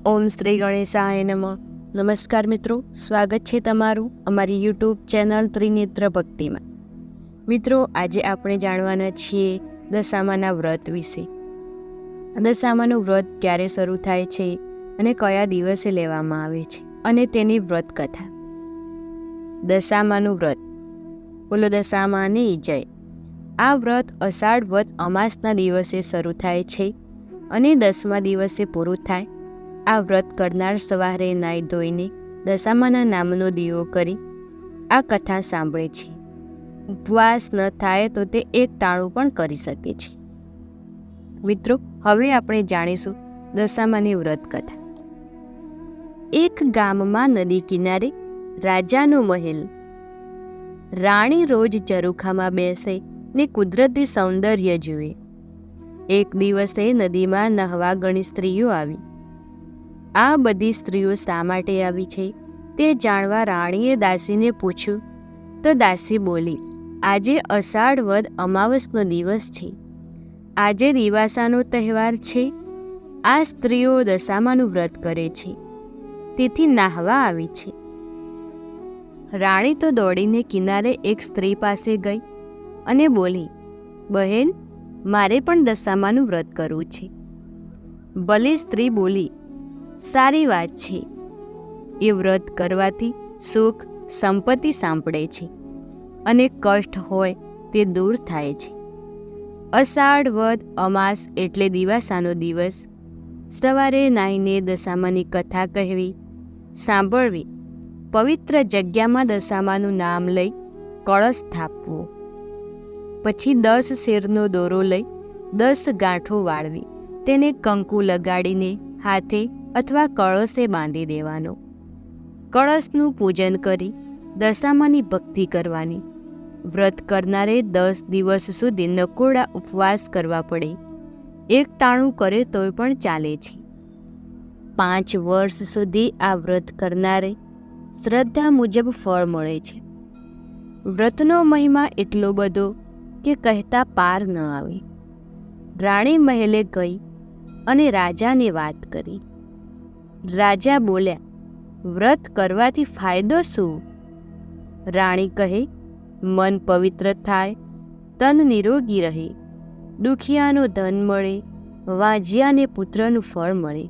ઓમ શ્રી ગણેશાય નમઃ. નમસ્કાર મિત્રો, સ્વાગત છે તમારું અમારી યુટ્યુબ ચેનલ ત્રિનેત્ર ભક્તિમાં. મિત્રો, આજે આપણે જાણવાના છીએ દશામાના વ્રત વિશે. દશામાનું વ્રત ક્યારે શરૂ થાય છે અને કયા દિવસે લેવામાં આવે છે અને તેની વ્રત કથા. દશામાનું વ્રત. બોલો દશામાની જય. આ વ્રત અષાઢ વદ અમાસના દિવસે શરૂ થાય છે અને 10મા દિવસે પૂરું થાય. આ વ્રત કરનાર સવારે નાહી ધોઈને દશામાના નામનો દીવો કરી આ કથા સાંભળે છે. ઉપવાસ ન થાય તો તે એક ટાણું પણ કરી શકે છે. મિત્રો, હવે આપણે જાણીશું દશામાની વ્રત કથા. એક ગામમાં નદી કિનારે રાજાનો મહેલ. રાણી રોજ ઝરૂખામાં બેસે ને કુદરતી સૌંદર્ય જુએ. એક દિવસે નદીમાં નહાવા ઘણી સ્ત્રીઓ આવી. આ બધી સ્ત્રીઓ શા માટે આવી છે તે જાણવા રાણીએ દાસીને પૂછ્યું તો દાસી બોલી, આજે અષાઢ વદ અમાવસનો દિવસ છે. આજે દિવાસાનો તહેવાર છે. આ સ્ત્રીઓ દશામાનું વ્રત કરે છે, તેથી નાહવા આવી છે. રાણી તો દોડીને કિનારે એક સ્ત્રી પાસે ગઈ અને બોલી, બહેન, મારે પણ દશામાનું વ્રત કરવું છે. ભલે સ્ત્રી બોલી, સારી વાત છે. એ વ્રત કરવાથી સુખ સંપત્તિ સાંપડે છે અને કષ્ટ હોય તે દૂર થાય છે. અષાઢ વદ અમાસ એટલે દિવાસાનો દિવસ. સવારે નાહીને દશામાની કથા કહેવી, સાંભળવી, પવિત્ર જગ્યામાં દશામાનું નામ લઈ કળશ સ્થાપવો, પછી 10 શેરનો દોરો લઈ 10 ગાંઠો વાળવી, તેને કંકુ લગાડીને હાથે અથવા કળશે બાંધી દેવાનો. કળશનું પૂજન કરી દશામાની ભક્તિ કરવાની. વ્રત કરનારે 10 દિવસ સુધી નકોરડા ઉપવાસ કરવા પડે. એક ટાણું કરે તોય પણ ચાલે છે. 5 વર્ષ સુધી આ વ્રત કરનારે શ્રદ્ધા મુજબ ફળ મળે છે. વ્રતનો મહિમા એટલો બધો કે કહેતા પાર ન આવે. રાણી મહેલે ગઈ અને રાજાને વાત કરી. રાજા બોલ્યા, વ્રત કરવાથી ફાયદો શું? રાણી કહે, મન પવિત્ર થાય, તન નિરોગી રહે, દુખિયાનું ધન મળે, વાંજિયાને પુત્રનું ફળ મળે.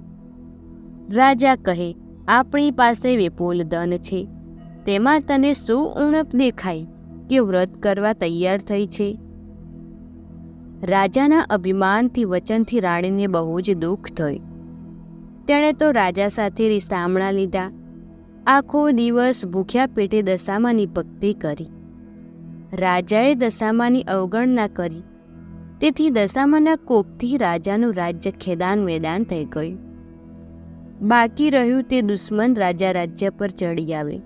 રાજા કહે, આપણી પાસે વિપુલ ધન છે, તેમાં તને શું ઉણપ દેખાય કે વ્રત કરવા તૈયાર થઈ છે? રાજાના અભિમાનથી વચનથી રાણીને બહુ જ દુઃખ થયું. તેણે તો રાજા સાથે રીસામણા લીધા. આખો દિવસ ભૂખ્યા પેટે દશામાની ભક્તિ કરી. રાજાએ દશામાની અવગણના કરી, તેથી દશામાના કોપથી રાજાનું રાજ્ય ખેદાન મેદાન થઈ ગયું. બાકી રહ્યું તે દુશ્મન રાજા રાજ્ય પર ચડી આવે.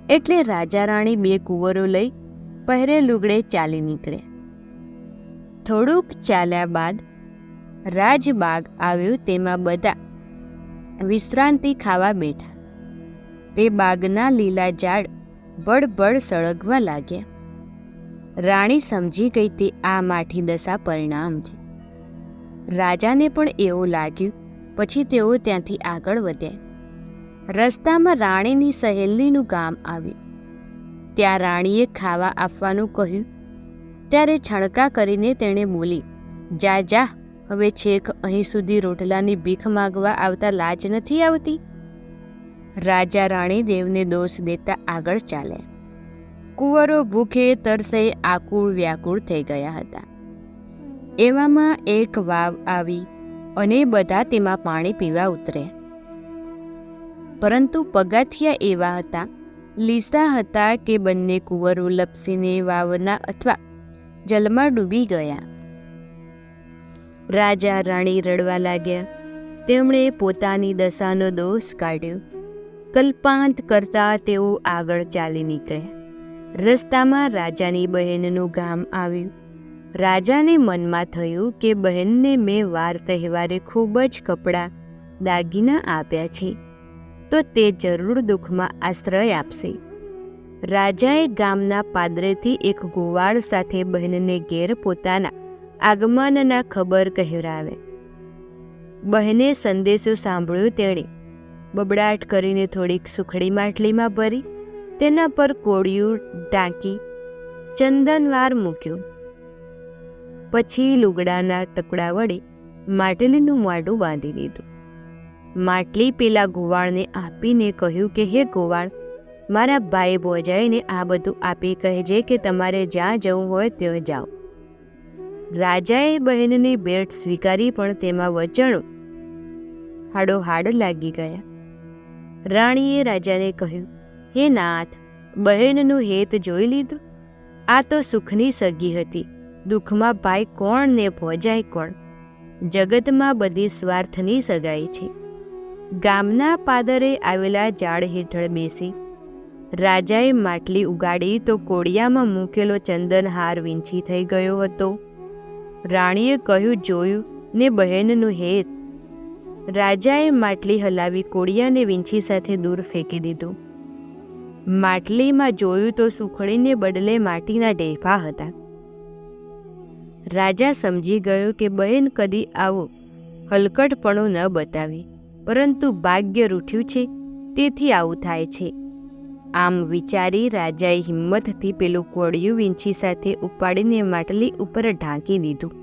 એટલે રાજા રાણી 2 કુંવરો લઈ પહેરે લુગડે ચાલી નીકળ્યા. થોડુંક ચાલ્યા બાદ રાજબાગ આવ્યો. તેમાં બધા વિશ્રાંતિ ખાવા બેઠા. તે બાગના લીલા ઝાડ બળબડ સળગવા લાગ્યા. રાણી સમજી ગઈ તે આ માઠી દશા પરિણામ છે. રાજાને પણ એવું લાગ્યું. પછી તેઓ ત્યાંથી આગળ વધ્યા. રસ્તામાં રાણીની સહેલીનું ગામ આવ્યું. ત્યાં રાણીએ ખાવા આપવાનું કહ્યું. ત્યારે છણકા કરીને તેણે બોલી, જા જા, હવે છેક અહીં સુધી રોટલાની ભીખ માગવા આવતા લાજ નથી આવતી? રાજા રાણી દેવને દોષ દેતા આગળ ચાલ્યા. કુંવરો ભૂખે તરસે આકુળ વ્યાકુળ થઈ ગયા હતા. એવામાં એક વાવ આવી અને બધા તેમાં પાણી પીવા ઉતર્યા. પરંતુ પગાથિયા એવા હતા, લીસા હતા કે બંને કુંવરો લપસીને વાવના અથવા જલમાં ડૂબી ગયા. રાજા રાણી રડવા લાગ્યા. તેમણે પોતાની દશાનો દોષ કાઢ્યો. કલ્પાંત કરતા તેઓ આગળ ચાલી નીકળ્યા. રસ્તામાં રાજાની બહેનનું ગામ આવ્યું. રાજાને મનમાં થયું કે બહેનને મેં વાર તહેવારે ખૂબ જ કપડાં દાગીના આપ્યા છે, તો તે જરૂર દુઃખમાં આશ્રય આપશે. રાજાએ ગામના પાદરેથી એક ગોવાળ સાથે બહેનને ઘેર પોતાના આગમનના ખબર કહેવરાવે. બહેને સંદેશો સાંભળ્યો તેણે બબડાટ કરીને થોડીક સુખડી માટલીમાં ભરી તેના પર કોળિયું ઢાંકી ચંદનવાર મૂક્યું. પછી લુગડાના ટુકડા વડે માટલીનું મોઢું બાંધી દીધું. માટલી પેલા ગોવાળને આપીને કહ્યું કે હે ગોવાળ, મારા ભાઈ ભોજાઈને આ બધું આપી કહેજે કે તમારે જ્યાં જવું હોય ત્યાં જાઓ. રાજાએ બહેનની ભેટ સ્વીકારી, પણ તેમાં વચનો હાડોહાડ લાગી ગયા. રાણીએ રાજાને કહ્યું, હે નાથ, બહેનનું હેત જોઈ લીધું. આ તો સુખની સગી હતી. દુઃખમાં ભાઈ કોણ ને ભોજાય કોણ? જગતમાં બધી સ્વાર્થની સગાઈ છે. ગામના પાદરે આવેલા ઝાડ હેઠળ બેસી રાજાએ માટલી ઉગાડી તો કોડિયામાં મૂકેલો ચંદનહાર વીંછી થઈ ગયો હતો. રાણીએ કહ્યું, જોયું ને બહેનનું હેત? રાજાએ માટલી હલાવી કોડિયાને વીંછી સાથે દૂર ફેંકી દીધું. માટલીમાં જોયું તો સુખડીને બદલે માટીના ઢેફા હતા. રાજા સમજી ગયો કે બહેન કદી આવો હલકટપણું ન બતાવે, પરંતુ ભાગ્ય રૂઠ્યું છે તેથી આવું થાય છે. આમ વિચારી રાજાએ હિંમતથી પેલું કોડિયું વીંછી સાથે ઉપાડીને માટલી ઉપર ઢાંકી દીધું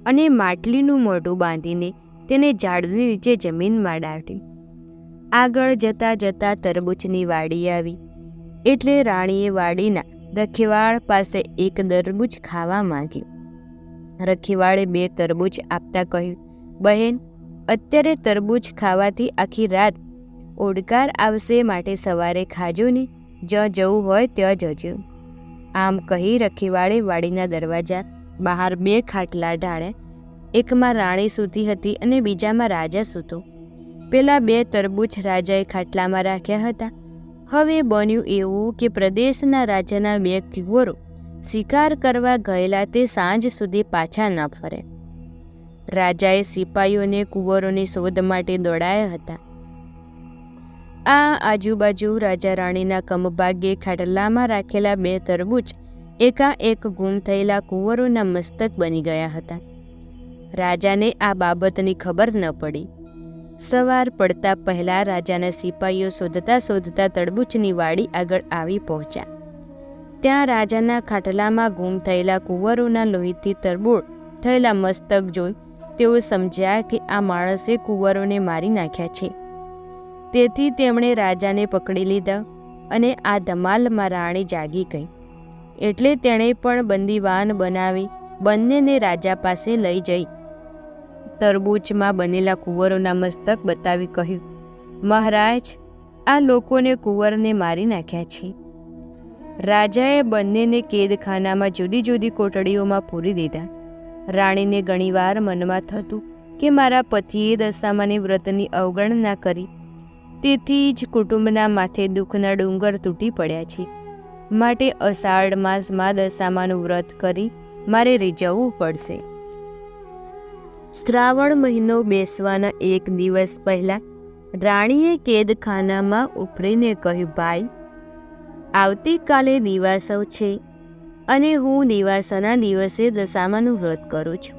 અને માટલીનું મોઢું બાંધીને તેને ઝાડની નીચે જમીનમાં દાટ્યું. આગળ જતાં જતાં તરબૂચની વાડી આવી, એટલે રાણીએ વાડીના રખેવાળ પાસે એક તરબૂચ ખાવા માંગ્યું. રખેવાળે 2 તરબૂચ આપતા કહ્યું, બહેન, અત્યારે તરબૂચ ખાવાથી આખી રાત ઓડકાર આવશે, માટે સવારે ખાજો ને, જ્યાં જવું હોય ત્યાં જજો. આમ કહી રખેવાળે વાડીના દરવાજા બહાર 2 ખાટલા ઢાળ્યા. એકમાં રાણી સૂતી હતી અને બીજામાં રાજા સૂતો. પેલા 2 તરબૂચ રાજાએ ખાટલામાં રાખ્યા હતા. હવે બન્યું એવું કે પ્રદેશના રાજાના 2 કુંવરો શિકાર કરવા ગયેલા તે સાંજ સુધી પાછા ન ફરે. રાજાએ સિપાહીઓને કુંવરોની શોધ માટે દોડાયા હતા. આ આજુબાજુ રાજા રાણીના કમભાગ્યે ખાટલામાં રાખેલા 2 તરબૂચ એકાએક ગુમ થયેલા કુંવરોના મસ્તક બની ગયા હતા. રાજાને આ બાબતની ખબર ન પડી. સવાર પડતા પહેલાં રાજાના સિપાહીઓ શોધતા શોધતા તરબૂચની વાડી આગળ આવી પહોંચ્યા. ત્યાં રાજાના ખાટલામાં ગુમ થયેલા કુંવરોના લોહીથી તરબોળ થયેલા મસ્તક જોઈ તેઓ સમજ્યા કે આ માણસે કુંવરોને મારી નાખ્યા છે. તેથી તેમણે રાજાને પકડી લીધા અને આ ધમાલમાં રાણી જાગી ગઈ. એટલે તેણે પણ બંદીવાન બનાવી બંનેને રાજા પાસે લઈ જઈ તરબૂચમાં બનેલા કુંવરોના મસ્તક બતાવી કહ્યું, મહારાજ, આ લોકોને કુંવરને મારી નાખ્યા છે. રાજાએ બંનેને કેદખાનામાં જુદી જુદી કોટડીઓમાં પૂરી દીધા. રાણીને ઘણીવાર મનમાં થતું કે મારા પતિએ દશામાની વ્રતની અવગણના કરી, તેથી જ કુટુંબના માથે દુઃખના ડુંગર તૂટી પડ્યા છે. માટે અષાઢ માસમાં દશામાનું વ્રત કરી મારે રીઝવવું પડશે. શ્રાવણ મહિનો બેસવાના 1 દિવસ પહેલાં રાણીએ કેદખાનામાં ઉભરીને કહ્યું, ભાઈ, આવતીકાલે દિવાસો છે અને હું દિવાસાના દિવસે દશામાનું વ્રત કરું છું.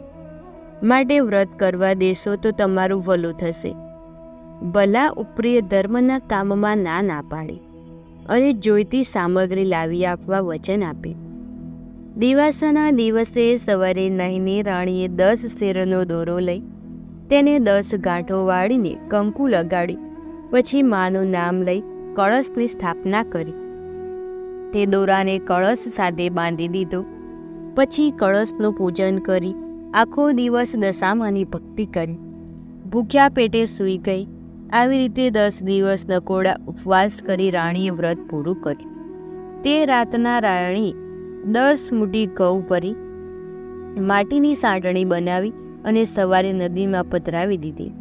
માટે વ્રત કરવા દેશો તો તમારું ભલું થશે. ભલા ઉપરીએ ધર્મના કામમાં ના પાડી અને જોઈતી સામગ્રી લાવી આપવા વચન આપે. દિવાસાના દિવસે સવારે નહીને રાણીએ 10 શેરનો દોરો લઈ તેને 10 ગાંઠો વાળીને કંકુ લગાડી, પછી માનું નામ લઈ કળશની સ્થાપના કરી. તે દોરાને કળશ સાથે બાંધી દીધો. પછી કળશનું પૂજન કરી આખો દિવસ દશામાની ભક્તિ કરી ભૂખ્યા પેટે સૂઈ ગઈ. આવી રીતે 10 દિવસ નકોડા ઉપવાસ કરી રાણીએ વ્રત પૂરું કર્યું. તે રાતના રાણી 10 મુઠ્ઠી ઘઉં ભરી માટીની સાંટણી બનાવી અને સવારે નદીમાં પધરાવી દીધી.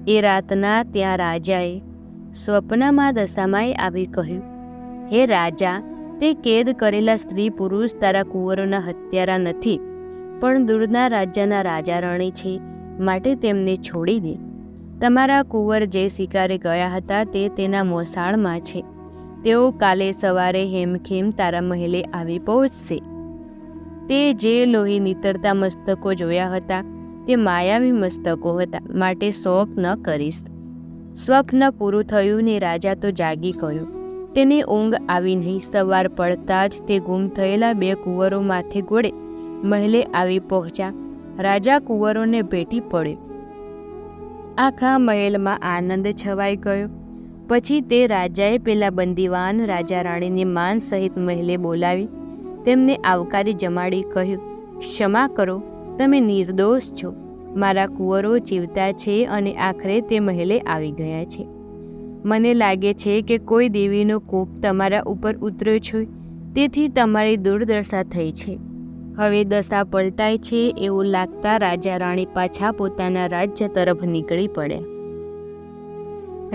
એ રાતના ત્યાં રાજાએ સ્વપ્નમાં દશામાએ આવી કહ્યું, હે રાજા, તે કેદ કરેલા સ્ત્રી પુરુષ તારા કુંવરોના હત્યારા નથી, પણ દૂરના રાજ્યના રાજા રાણી છે, માટે તેમને છોડી દે. તમારા કુંવર જે શિકારે ગયા હતા તે તેના મોસાળમાં છે. તેઓ કાલે સવારે હેમખેમ તારા મહેલે આવી પહોંચશે. તે જે લોહી નીતરતા મસ્તકો જોયા હતા તે માયાવી મસ્તકો હતા, માટે શોક ન કરીશ. સ્વપ્ન પૂરું થયું ને રાજા તો જાગી ગયો. તેને ઊંઘ આવી નહીં. સવાર પડતા જ તે ગુમ થયેલા 2 કુંવરો માથે ઘોડે મહેલે આવી પહોંચ્યા. રાજા કુંવરોને ભેટી પડ્યો. આખા મહેલમાં આનંદ છવાઈ ગયો. પછી તે રાજાએ પેલા બંદીવાન રાજા રાણીને માન સહિત મહેલે બોલાવી તેમને આવકારી જમાડી કહ્યું, ક્ષમા કરો, તમે નિર્દોષ છો. મારા કુંવરો જીવતા છે અને આખરે તે મહેલે આવી ગયા છે. મને લાગે છે કે કોઈ દેવીનો કોપ તમારા ઉપર ઉતર્યો છે, તેથી તમારી દુર્દશા થઈ છે. હવે દશા પલટાય છે એવું લાગતા રાજા રાણી પાછા પોતાના રાજ્ય તરફ નીકળી પડ્યા.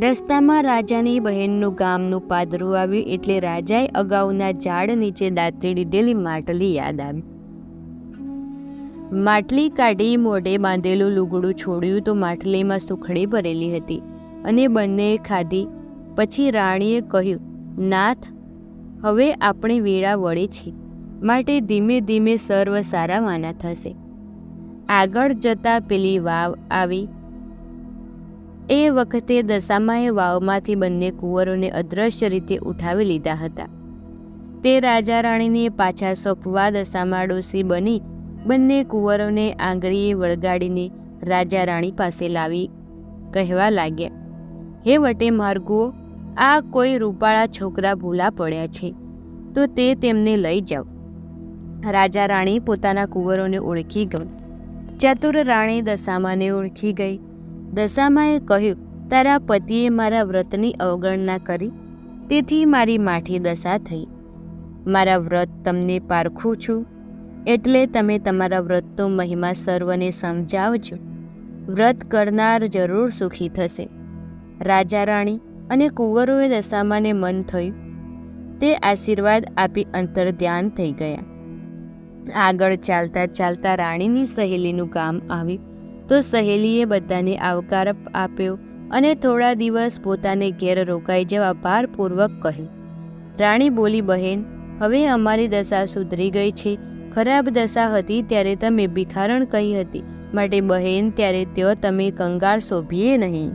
રસ્તામાં રાજાની બહેનનું ગામનું પાદરું આવ્યું એટલે રાજાએ અગાઉના ઝાડ નીચે દાટી દીધેલી માટલી યાદ આવી. માટલી કાઢી મોઢે બાંધેલું લુગડું છોડ્યું તો માટલીમાં સુખડી ભરેલી હતી અને બંનેએ ખાધી. પછી રાણીએ કહ્યું, નાથ, હવે આપણી વેળા વળે છે, માટે ધીમે ધીમે સર્વ સારાવાના થશે. આગળ જતાં પેલી વાવ આવી. એ વખતે દશામાએ વાવમાંથી બંને કુંવરોને અદ્રશ્ય રીતે ઉઠાવી લીધા હતા. તે રાજા રાણીને પાછા સોંપવા દશામા ડોસી બની બંને કુંવરોને આંગળીએ વળગાડીને રાજા રાણી પાસે લાવી કહેવા લાગ્યા, હે વટે માર્ગુઓ, આ કોઈ રૂપાળા છોકરા ભૂલા પડ્યા છે, તો તે તેમને લઈ જાઓ. રાજા રાણી પોતાના કુંવરોને ઓળખી ગઈ. ચતુર રાણી દશામાને ઓળખી ગઈ. દશામાએ કહ્યું, તારા પતિએ મારા વ્રતની અવગણના કરી, તેથી મારી માઠી દશા થઈ. મારા વ્રત તમને પારખું છું, એટલે તમે તમારા વ્રતનો મહિમા સર્વને સમજાવજો. વ્રત કરનાર જરૂર સુખી થશે. રાજા રાણી અને કુંવરોએ દશામાને મન થયું. તે આશીર્વાદ આપી અંતર્ધ્યાન થઈ ગયા. આગળ ચાલતા ચાલતા રાણીની સહેલીનું ગામ આવ્યું તો સહેલીએ બધાને આવકાર આપ્યો અને થોડા દિવસ પોતાને ઘેર રોકાઈ જવા ભારપૂર્વક કહ્યું. રાણી બોલી, બહેન, હવે અમારી દશા સુધરી ગઈ છે. ખરાબ દશા હતી ત્યારે તમે ભિખારણ કહી હતી, માટે બહેન ત્યારે ત્યો તમે કંગાળ શોભીએ નહીં.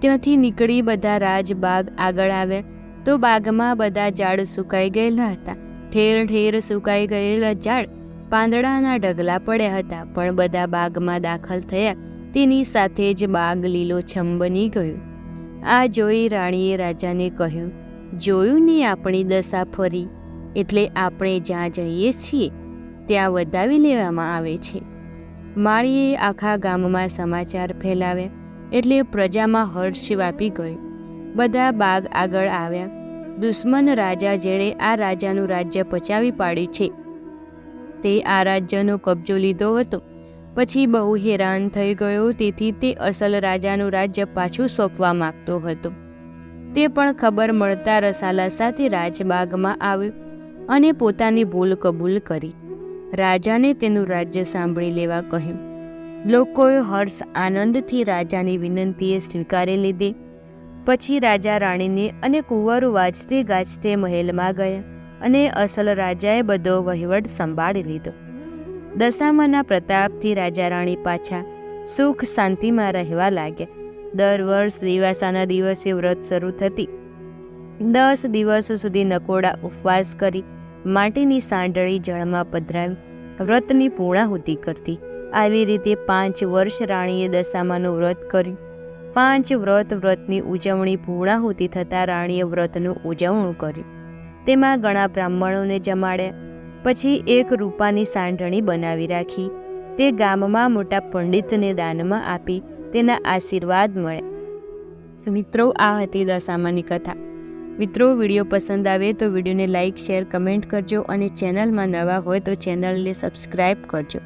ત્યાંથી નીકળી બધા રાજબાગ આગળ આવ્યા તો બાગમાં બધા ઝાડ સુકાઈ ગયેલા હતા. ઠેર ઠેર સુકાઈ ગયેલા ઝાડ પાંદડાના ઢગલા પડ્યા હતા, પણ બધા બાગમાં દાખલ થયા તેની સાથે જ બાગ લીલોછમ બની ગયું. આ જોઈ રાણીએ રાજાને કહ્યું, જોયું ને આપણી દશા ફરી, એટલે આપણે જ્યાં જઈએ છીએ ત્યાં વધાવી લેવામાં આવે છે. માળીએ આખા ગામમાં સમાચાર ફેલાવ્યા એટલે પ્રજામાં હર્ષ વ્યાપી ગયો. બધા બાગ આગળ આવ્યા. દુશ્મન રાજા જેણે આ રાજાનું રાજ્ય પચાવી પાડ્યું છે તે આ રાજ્યનો કબજો લીધો હતો. પછી બહુ હેરાન થઈ ગયો, તેથી તે અસલ રાજાનું રાજ્ય પાછું સોંપવા માગતો હતો. તે પણ ખબર મળતા રસાલા સાથે રાજબાગમાં આવ્યો અને પોતાની ભૂલ કબૂલ કરી. રાજાને તેનું રાજ્ય સાંભળી લેવા કહ્યું. લોકોએ હર્ષ આનંદથી રાજાની વિનંતીએ સ્વીકારી લીધી. પછી રાજા રાણીને અને કુંવરો વાજતે ગાજતે મહેલમાં ગયા અને અસલ રાજાએ બધો વહીવટ સંભાળી લીધો. દશામાના પ્રતાપથી રાજા રાણી પાછા સુખ શાંતિમાં રહેવા લાગ્યા. દર વર્ષ દિવાસાના દિવસે વ્રત શરૂ થતી. 10 દિવસ સુધી નકોડા ઉપવાસ કરી માટીની સાંડળી જળમાં પધરાવી વ્રતની પૂર્ણાહુતિ કરતી. આવી રીતે 5 વર્ષ રાણીએ દશામાનું વ્રત કર્યું. 5 વ્રતની ઉજવણી પૂર્ણાહુતિ થતાં રાણીએ વ્રતનું ઉજવણું કર્યું. તેમાં ઘણા બ્રાહ્મણોને જમાડ્યા. પછી એક રૂપાની સાંઢણી બનાવી રાખી. તે ગામમાં મોટા પંડિતને દાનમાં આપી તેના આશીર્વાદ મળ્યા. મિત્રો, આ હતી દશામાની કથા. મિત્રો, વિડીયો પસંદ આવે તો વિડીયોને લાઇક, શેર, કમેન્ટ કરજો અને ચેનલમાં નવા હોય તો ચેનલને સબસ્ક્રાઈબ કરજો.